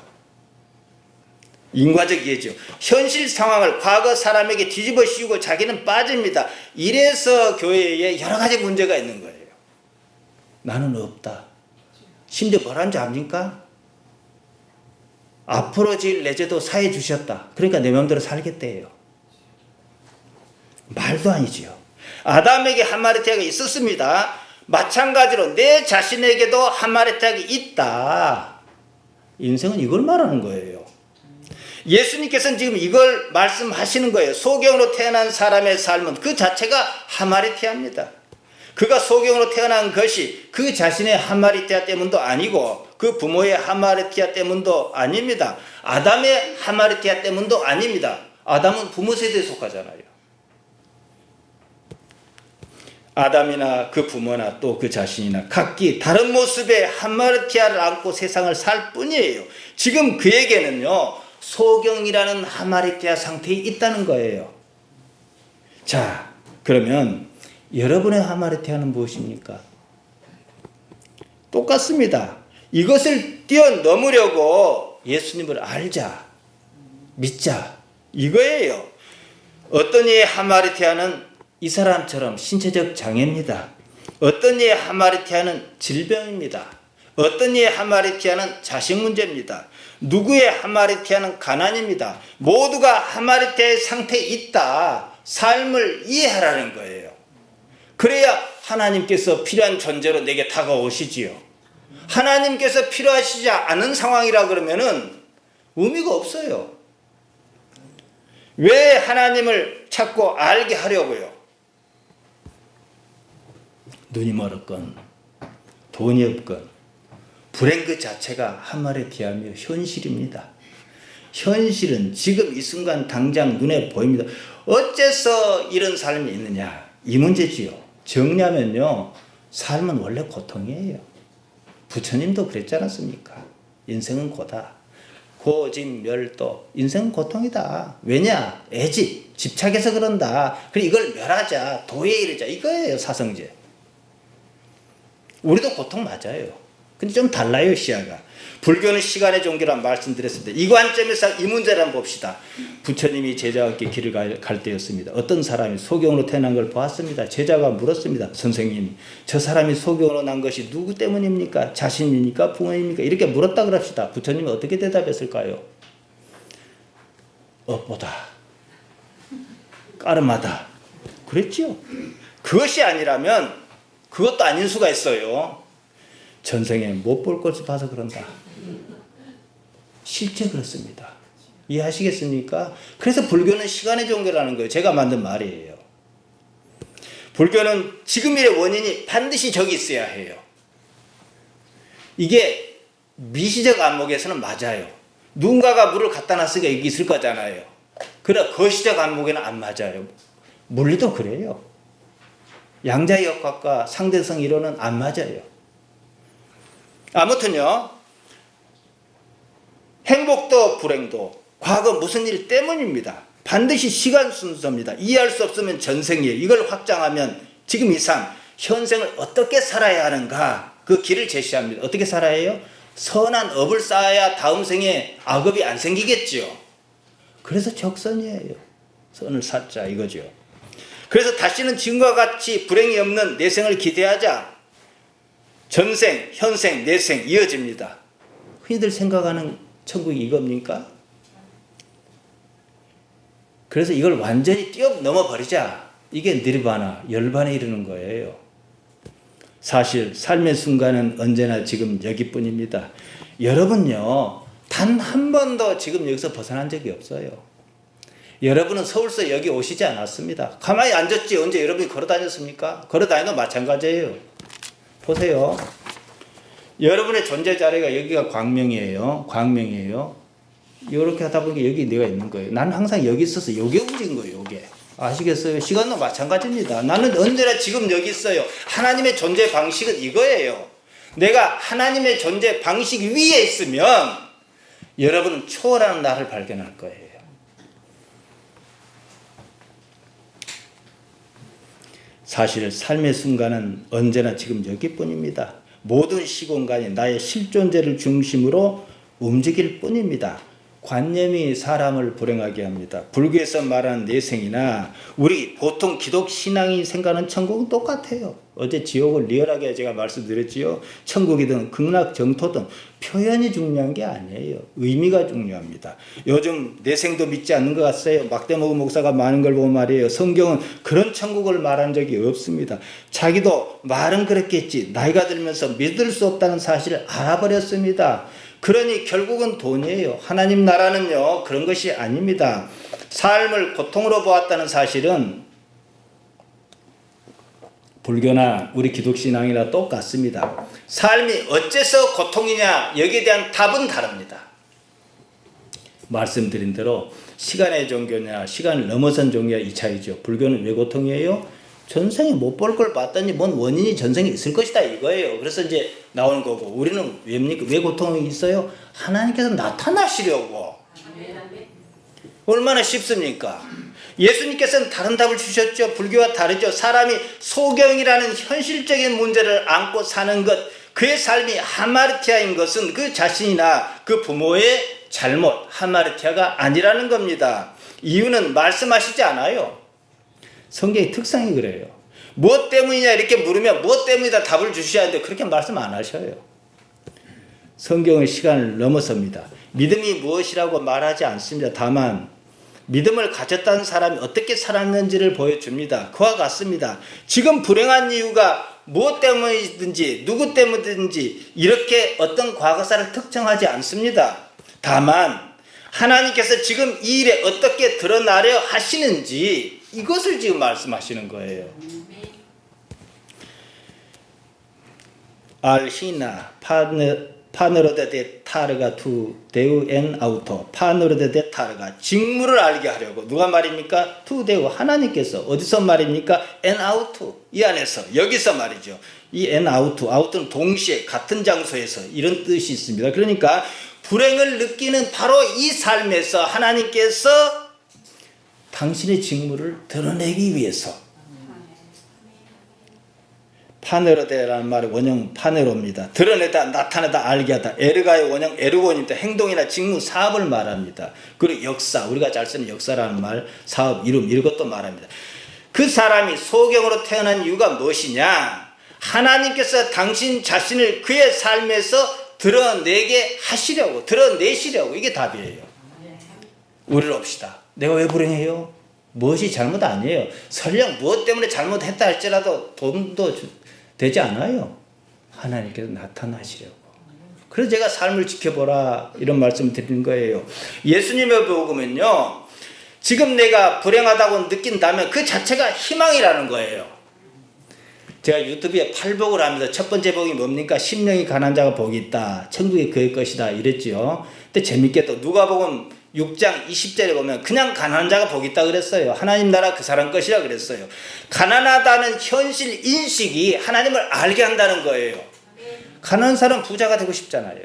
[SPEAKER 1] 인과적 이해죠. 현실 상황을 과거 사람에게 뒤집어 씌우고 자기는 빠집니다. 이래서 교회에 여러 가지 문제가 있는 거예요. 나는 없다. 심지어 뭐라는지 압니까? 앞으로 지을 내 죄도 사해 주셨다. 그러니까 내 마음대로 살겠대요. 말도 아니지요. 아담에게 하마리테아가 있었습니다. 마찬가지로 내 자신에게도 하마리테아가 있다. 인생은 이걸 말하는 거예요. 예수님께서는 지금 이걸 말씀하시는 거예요. 소경으로 태어난 사람의 삶은 그 자체가 하마리테아입니다. 그가 소경으로 태어난 것이 그 자신의 하마리테아 때문도 아니고 그 부모의 하마리테아 때문도 아닙니다. 아담의 하마리테아 때문도 아닙니다. 아담은 부모 세대에 속하잖아요. 아담이나 그 부모나 또 그 자신이나 각기 다른 모습의 하마리테아를 안고 세상을 살 뿐이에요. 지금 그에게는요, 소경이라는 하마리테아 상태에 있다는 거예요. 자, 그러면 여러분의 하마리테아는 무엇입니까? 똑같습니다. 이것을 뛰어넘으려고 예수님을 알자, 믿자, 이거예요. 어떤 이의 하마리테아는 이 사람처럼 신체적 장애입니다. 어떤 이의 하마리테아는 질병입니다. 어떤 이의 하마리테아는 자식 문제입니다. 누구의 하마리테아는 가난입니다. 모두가 하마리테아의 상태에 있다. 삶을 이해하라는 거예요. 그래야 하나님께서 필요한 존재로 내게 다가오시지요. 하나님께서 필요하시지 않은 상황이라 그러면은 의미가 없어요. 왜 하나님을 찾고 알게 하려고요? 눈이 멀었건 돈이 없건 불행 그 자체가 하마리테아며 현실입니다. 현실은 지금 이 순간 당장 눈에 보입니다. 어째서 이런 삶이 있느냐? 이 문제지요. 정리하면요, 삶은 원래 고통이에요. 부처님도 그랬지 않았습니까? 인생은 고다. 고집멸도. 인생은 고통이다. 왜냐? 애집, 집착해서 그런다. 그래 이걸 멸하자. 도에 이르자. 이거예요, 사성제. 우리도 고통 맞아요. 근데 좀 달라요, 시야가. 불교는 시간의 종교란 말씀드렸을 때 이 관점에서 이 문제를 한번 봅시다. 부처님이 제자와 함께 길을 갈 때였습니다. 어떤 사람이 소경으로 태어난 걸 보았습니다. 제자가 물었습니다. 선생님, 저 사람이 소경으로 난 것이 누구 때문입니까? 자신입니까? 부모입니까? 이렇게 물었다 그럽시다. 부처님이 어떻게 대답했을까요? 업보다, 까름하다. 그랬지요. 그것이 아니라면 그것도 아닌 수가 있어요. 전생에 못 볼 것을 봐서 그런다. 실제 그렇습니다. 이해하시겠습니까? 그래서 불교는 시간의 종교라는 거예요. 제가 만든 말이에요. 불교는 지금 일의 원인이 반드시 저기 있어야 해요. 이게 미시적 안목에서는 맞아요. 누군가가 물을 갖다 놨으니까 여기 있을 거잖아요. 그러나 거시적 안목에는 안 맞아요. 물리도 그래요. 양자역학과 상대성 이론은 안 맞아요. 아무튼요, 행복도 불행도 과거 무슨 일 때문입니다. 반드시 시간 순서입니다. 이해할 수 없으면 전생이에요. 이걸 확장하면 지금 이 삶, 현생을 어떻게 살아야 하는가, 그 길을 제시합니다. 어떻게 살아야 해요? 선한 업을 쌓아야 다음 생에 악업이 안 생기겠죠. 그래서 적선이에요. 선을 쌓자 이거죠. 그래서 다시는 지금과 같이 불행이 없는 내생을 기대하자. 전생, 현생, 내생 이어집니다. 흔히들 생각하는 천국이 이겁니까? 그래서 이걸 완전히 뛰어넘어 버리자. 이게 니르바나, 열반에 이르는 거예요. 사실 삶의 순간은 언제나 지금 여기뿐입니다. 여러분요, 단 한 번도 지금 여기서 벗어난 적이 없어요. 여러분은 서울서 여기 오시지 않았습니다. 가만히 앉았지 언제 여러분이 걸어 다녔습니까? 걸어 다니도 마찬가지예요. 보세요. 여러분의 존재 자리가 여기가 광명이에요. 광명이에요. 이렇게 하다 보니까 여기 내가 있는 거예요. 나는 항상 여기 있어서 여기 움직인 거예요. 여기. 아시겠어요? 시간도 마찬가지입니다. 나는 언제나 지금 여기 있어요. 하나님의 존재 방식은 이거예요. 내가 하나님의 존재 방식 위에 있으면 여러분은 초월하는 나를 발견할 거예요. 사실 삶의 순간은 언제나 지금 여기뿐입니다. 모든 시공간이 나의 실존재를 중심으로 움직일 뿐입니다. 관념이 사람을 불행하게 합니다. 불교에서 말하는 내생이나 우리 보통 기독 신앙이 생각하는 천국은 똑같아요. 어제 지옥을 리얼하게 제가 말씀드렸지요. 천국이든 극락 정토든 표현이 중요한 게 아니에요. 의미가 중요합니다. 요즘 내생도 믿지 않는 것 같아요. 막대먹은 목사가 많은 걸 보면 말이에요. 성경은 그런 천국을 말한 적이 없습니다. 자기도 말은 그랬겠지. 나이가 들면서 믿을 수 없다는 사실을 알아버렸습니다. 그러니 결국은 돈이에요. 하나님 나라는요, 그런 것이 아닙니다. 삶을 고통으로 보았다는 사실은 불교나 우리 기독신앙이나 똑같습니다. 삶이 어째서 고통이냐, 여기에 대한 답은 다릅니다. 말씀드린 대로 시간의 종교냐, 시간을 넘어선 종교냐 이 차이죠. 불교는 왜 고통이에요? 전생에 못 볼 걸 봤더니 뭔 원인이 전생에 있을 것이다 이거예요. 그래서 이제 나오는 거고, 우리는 왜입니까? 왜 고통이 있어요? 하나님께서 나타나시려고. 얼마나 쉽습니까? 예수님께서는 다른 답을 주셨죠. 불교와 다르죠. 사람이 소경이라는 현실적인 문제를 안고 사는 것, 그의 삶이 하마르티아인 것은 그 자신이나 그 부모의 잘못, 하마르티아가 아니라는 겁니다. 이유는 말씀하시지 않아요. 성경의 특성이 그래요. 무엇 때문이냐 이렇게 물으면 무엇 때문이다 답을 주셔야 하는데 그렇게 말씀 안 하셔요. 성경의 시간을 넘어섭니다. 믿음이 무엇이라고 말하지 않습니다. 다만 믿음을 가졌다는 사람이 어떻게 살았는지를 보여줍니다. 그와 같습니다. 지금 불행한 이유가 무엇 때문이든지 누구 때문이든지 이렇게 어떤 과거사를 특정하지 않습니다. 다만 하나님께서 지금 이 일에 어떻게 드러나려 하시는지 이것을 지금 말씀하시는 거예요. 알히나 파너르데 데 타르가 투 데우 엔 아우토 파너르데 데 타르가 직무를 알게 하려고. 누가 말입니까? 투 데우 하나님께서. 어디서 말입니까? 엔 아우토 이 안에서, 여기서 말이죠. 이 엔 아우토, 아우토는 동시에 같은 장소에서 이런 뜻이 있습니다. 그러니까 불행을 느끼는 바로 이 삶에서 하나님께서 당신의 직무를 드러내기 위해서, 파네로데라는 말의 원형 파네로입니다. 드러내다, 나타내다, 알게 하다. 에르가의 원형 에르곤입니다. 행동이나 직무, 사업을 말합니다. 그리고 역사, 우리가 잘 쓰는 역사라는 말, 사업, 이름 이런 것도 말합니다. 그 사람이 소경으로 태어난 이유가 무엇이냐? 하나님께서 당신 자신을 그의 삶에서 드러내게 하시려고, 드러내시려고. 이게 답이에요. 우리를 봅시다. 내가 왜 불행해요? 무엇이 잘못 아니에요. 설령 무엇 때문에 잘못했다 할지라도 돈도 되지 않아요. 하나님께서 나타나시려고. 그래서 제가 삶을 지켜보라 이런 말씀을 드리는 거예요. 예수님의 복음은요, 지금 내가 불행하다고 느낀다면 그 자체가 희망이라는 거예요. 제가 유튜브에 8복을 합니다. 첫 번째 복이 뭡니까? 심령이 가난한 자가 복이 있다. 천국이 그의 것이다. 이랬죠. 근데 재밌게 또 누가복음 6장 20절에 보면 그냥 가난한 자가 복이 있다 그랬어요. 하나님 나라 그 사람 것이라 그랬어요. 가난하다는 현실 인식이 하나님을 알게 한다는 거예요. 가난한 사람 부자가 되고 싶잖아요.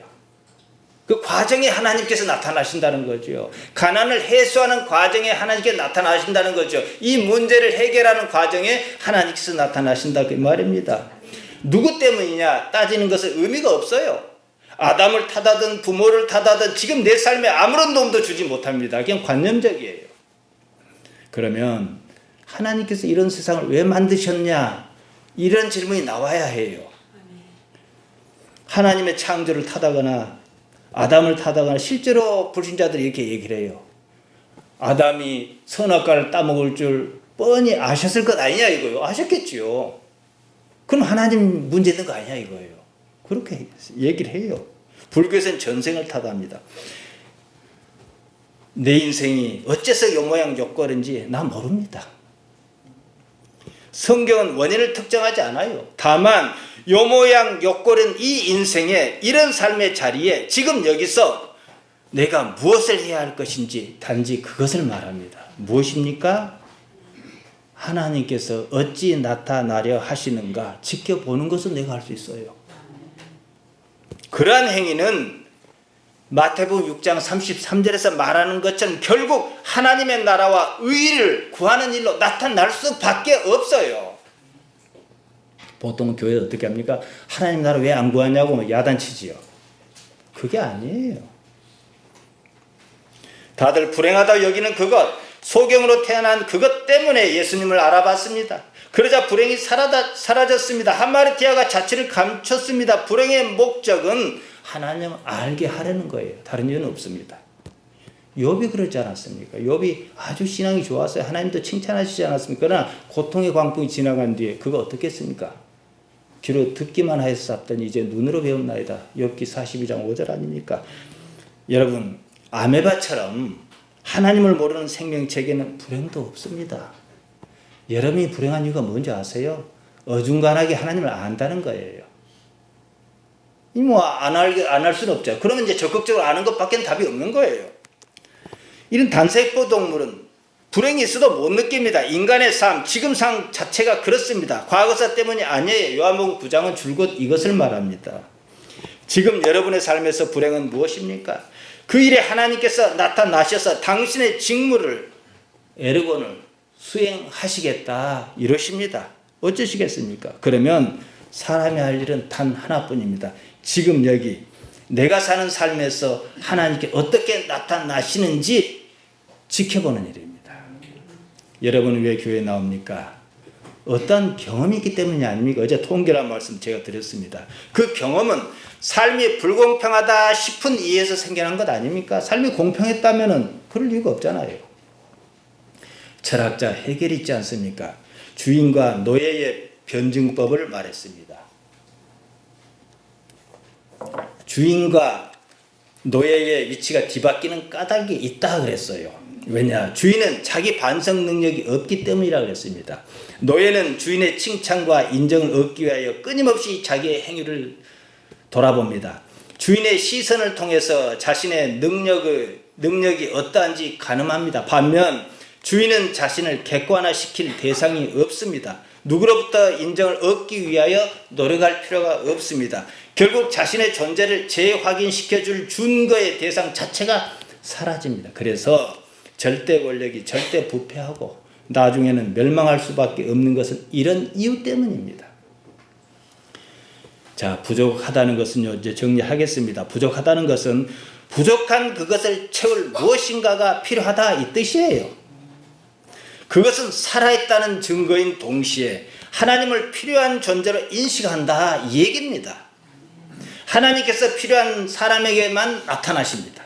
[SPEAKER 1] 그 과정에 하나님께서 나타나신다는 거죠. 가난을 해소하는 과정에 하나님께서 나타나신다는 거죠. 이 문제를 해결하는 과정에 하나님께서 나타나신다 그 말입니다. 누구 때문이냐 따지는 것은 의미가 없어요. 아담을 탓하든 부모를 탓하든 지금 내 삶에 아무런 도움도 주지 못합니다. 그냥 관념적이에요. 그러면 하나님께서 이런 세상을 왜 만드셨냐? 이런 질문이 나와야 해요. 하나님의 창조를 탓하거나 아담을 탓하거나, 실제로 불신자들이 이렇게 얘기를 해요. 아담이 선악과를 따먹을 줄 뻔히 아셨을 것 아니냐 이거예요. 아셨겠지요. 그럼 하나님 문제 있는 거 아니냐 이거예요. 그렇게 얘기를 해요. 불교에서는 전생을 탓합니다. 내 인생이 어째서 요 모양 요꼴인지 나 모릅니다. 성경은 원인을 특정하지 않아요. 다만 요 모양 요꼴은 이 인생에, 이런 삶의 자리에 지금 여기서 내가 무엇을 해야 할 것인지 단지 그것을 말합니다. 무엇입니까? 하나님께서 어찌 나타나려 하시는가 지켜보는 것은 내가 할 수 있어요. 그러한 행위는 마태복음 6장 33절에서 말하는 것처럼 결국 하나님의 나라와 의를 구하는 일로 나타날 수밖에 없어요. 보통 교회 어떻게 합니까? 하나님 나라 왜 안 구하냐고 야단치지요. 그게 아니에요. 다들 불행하다 여기는 그것, 소경으로 태어난 그것 때문에 예수님을 알아봤습니다. 그러자 불행이 사라졌습니다. 한마리티아가 자취를 감췄습니다. 불행의 목적은 하나님을 알게 하려는 거예요. 다른 이유는 없습니다. 욥이 그러지 않았습니까? 욥이 아주 신앙이 좋았어요. 하나님도 칭찬하시지 않았습니까? 그러나 고통의 광풍이 지나간 뒤에 그거 어떻게 했습니까? 귀로 듣기만 하여서 샀더니 이제 눈으로 배웠나이다. 욥기 42장 5절 아닙니까? 여러분, 아메바처럼 하나님을 모르는 생명체에게는 불행도 없습니다. 여러분이 불행한 이유가 뭔지 아세요? 어중간하게 하나님을 안다는 거예요. 안 할 수는 없죠. 그러면 이제 적극적으로 아는 것밖에 답이 없는 거예요. 이런 단세포 동물은 불행이 있어도 못 느낍니다. 인간의 삶, 지금 삶 자체가 그렇습니다. 과거사 때문이 아니에요. 요한복음 9장은 줄곧 이것을 말합니다. 지금 여러분의 삶에서 불행은 무엇입니까? 그 일에 하나님께서 나타나셔서 당신의 직무를 에르곤을 수행하시겠다 이러십니다. 어쩌시겠습니까? 그러면 사람이 할 일은 단 하나뿐입니다. 지금 여기 내가 사는 삶에서 하나님께 어떻게 나타나시는지 지켜보는 일입니다. 여러분은 왜 교회에 나옵니까? 어떤 경험이 있기 때문이 아닙니까? 어제 통계란 말씀 제가 드렸습니다. 그 경험은 삶이 불공평하다 싶은 이유에서 생겨난 것 아닙니까? 삶이 공평했다면 그럴 이유가 없잖아요. 철학자 헤겔이 있지 않습니까? 주인과 노예의 변증법을 말했습니다. 주인과 노예의 위치가 뒤바뀌는 까닭이 있다 그랬어요. 왜냐? 주인은 자기 반성 능력이 없기 때문이라 그랬습니다. 노예는 주인의 칭찬과 인정을 얻기 위하여 끊임없이 자기의 행위를 돌아봅니다. 주인의 시선을 통해서 자신의 능력이 어떠한지 가늠합니다. 반면 주인은 자신을 객관화시킬 대상이 없습니다. 누구로부터 인정을 얻기 위하여 노력할 필요가 없습니다. 결국 자신의 존재를 재확인시켜줄 준거의 대상 자체가 사라집니다. 그래서 절대 권력이 절대 부패하고 나중에는 멸망할 수밖에 없는 것은 이런 이유 때문입니다. 자, 부족하다는 것은요, 이제 정리하겠습니다. 부족하다는 것은 부족한 그것을 채울 무엇인가가 필요하다 이 뜻이에요. 그것은 살아있다는 증거인 동시에 하나님을 필요한 존재로 인식한다 이 얘기입니다. 하나님께서 필요한 사람에게만 나타나십니다.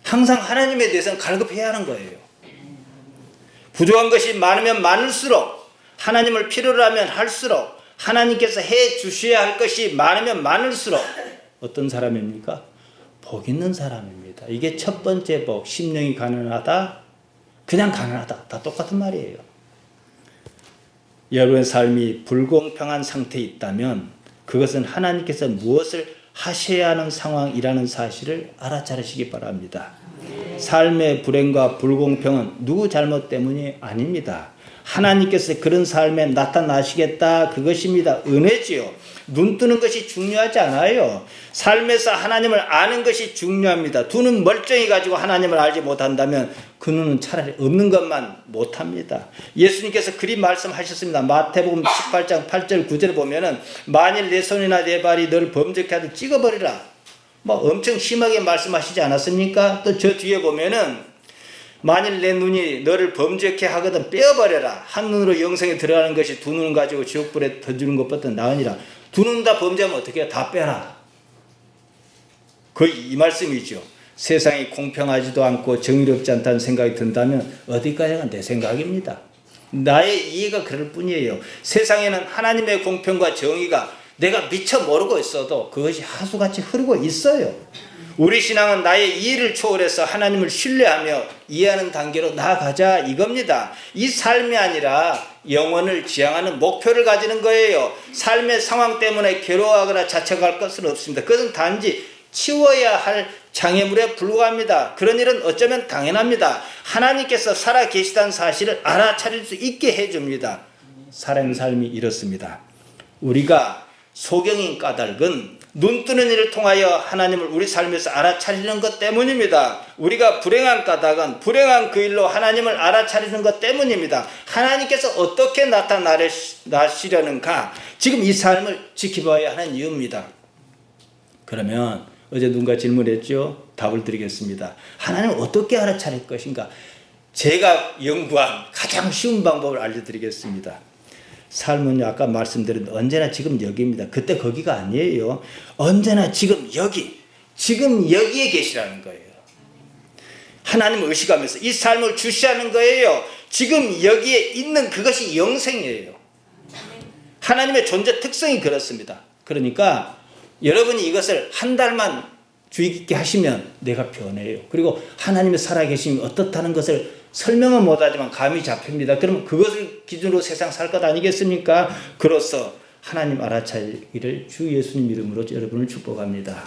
[SPEAKER 1] 항상 하나님에 대해서는 갈급해야 하는 거예요. 부족한 것이 많으면 많을수록 하나님을 필요로 하면 할수록 하나님께서 해 주셔야 할 것이 많으면 많을수록 어떤 사람입니까? 복 있는 사람입니다. 이게 첫 번째 복, 심령이 가난하다, 그냥 가난하다, 다 똑같은 말이에요. 여러분의 삶이 불공평한 상태에 있다면 그것은 하나님께서 무엇을 하셔야 하는 상황이라는 사실을 알아차리시기 바랍니다. 삶의 불행과 불공평은 누구 잘못 때문이 아닙니다. 하나님께서 그런 삶에 나타나시겠다 그것입니다. 은혜지요. 눈 뜨는 것이 중요하지 않아요. 삶에서 하나님을 아는 것이 중요합니다. 두 눈 멀쩡히 가지고 하나님을 알지 못한다면 그 눈은 차라리 없는 것만 못합니다. 예수님께서 그리 말씀하셨습니다. 마태복음 18장 8절 9절을 보면은 만일 내 손이나 내 발이 너를 범죄케 하든 찍어버리라. 뭐 엄청 심하게 말씀하시지 않았습니까? 또 저 뒤에 보면은 만일 내 눈이 너를 범죄케 하거든 빼어버려라. 한 눈으로 영생에 들어가는 것이 두 눈을 가지고 지옥불에 던지는 것보다 나으니라. 두 눈 다 범죄하면 어떻게 해? 다 빼라. 거의 이 말씀이죠. 세상이 공평하지도 않고 정의롭지 않다는 생각이 든다면 어디까지가 내 생각입니다. 나의 이해가 그럴 뿐이에요. 세상에는 하나님의 공평과 정의가 내가 미처 모르고 있어도 그것이 하수같이 흐르고 있어요. 우리 신앙은 나의 이해를 초월해서 하나님을 신뢰하며 이해하는 단계로 나아가자 이겁니다. 이 삶이 아니라 영혼을 지향하는 목표를 가지는 거예요. 삶의 상황 때문에 괴로워하거나 자책할 것은 없습니다. 그것은 단지 치워야 할 장애물에 불과합니다. 그런 일은 어쩌면 당연합니다. 하나님께서 살아 계시다는 사실을 알아차릴 수 있게 해줍니다. 살아있는 삶이 이렇습니다. 우리가 소경인 까닭은 눈 뜨는 일을 통하여 하나님을 우리 삶에서 알아차리는 것 때문입니다. 우리가 불행한 까닭은 불행한 그 일로 하나님을 알아차리는 것 때문입니다. 하나님께서 어떻게 나타나시려는가? 지금 이 삶을 지켜봐야 하는 이유입니다. 그러면 어제 누군가 질문했죠? 답을 드리겠습니다. 하나님을 어떻게 알아차릴 것인가? 제가 연구한 가장 쉬운 방법을 알려드리겠습니다. 삶은요, 아까 말씀드린 언제나 지금 여기입니다. 그때 거기가 아니에요. 언제나 지금 여기, 지금 여기에 계시라는 거예요. 하나님을 의식하면서 이 삶을 주시하는 거예요. 지금 여기에 있는 그것이 영생이에요. 하나님의 존재 특성이 그렇습니다. 그러니까 여러분이 이것을 한 달만 주의 깊게 하시면 내가 변해요. 그리고 하나님의 살아계심이 어떻다는 것을 설명은 못하지만 감이 잡힙니다. 그러면 그것을 기준으로 세상 살 것 아니겠습니까? 그로써 하나님 알아차리기를 주 예수님 이름으로 여러분을 축복합니다.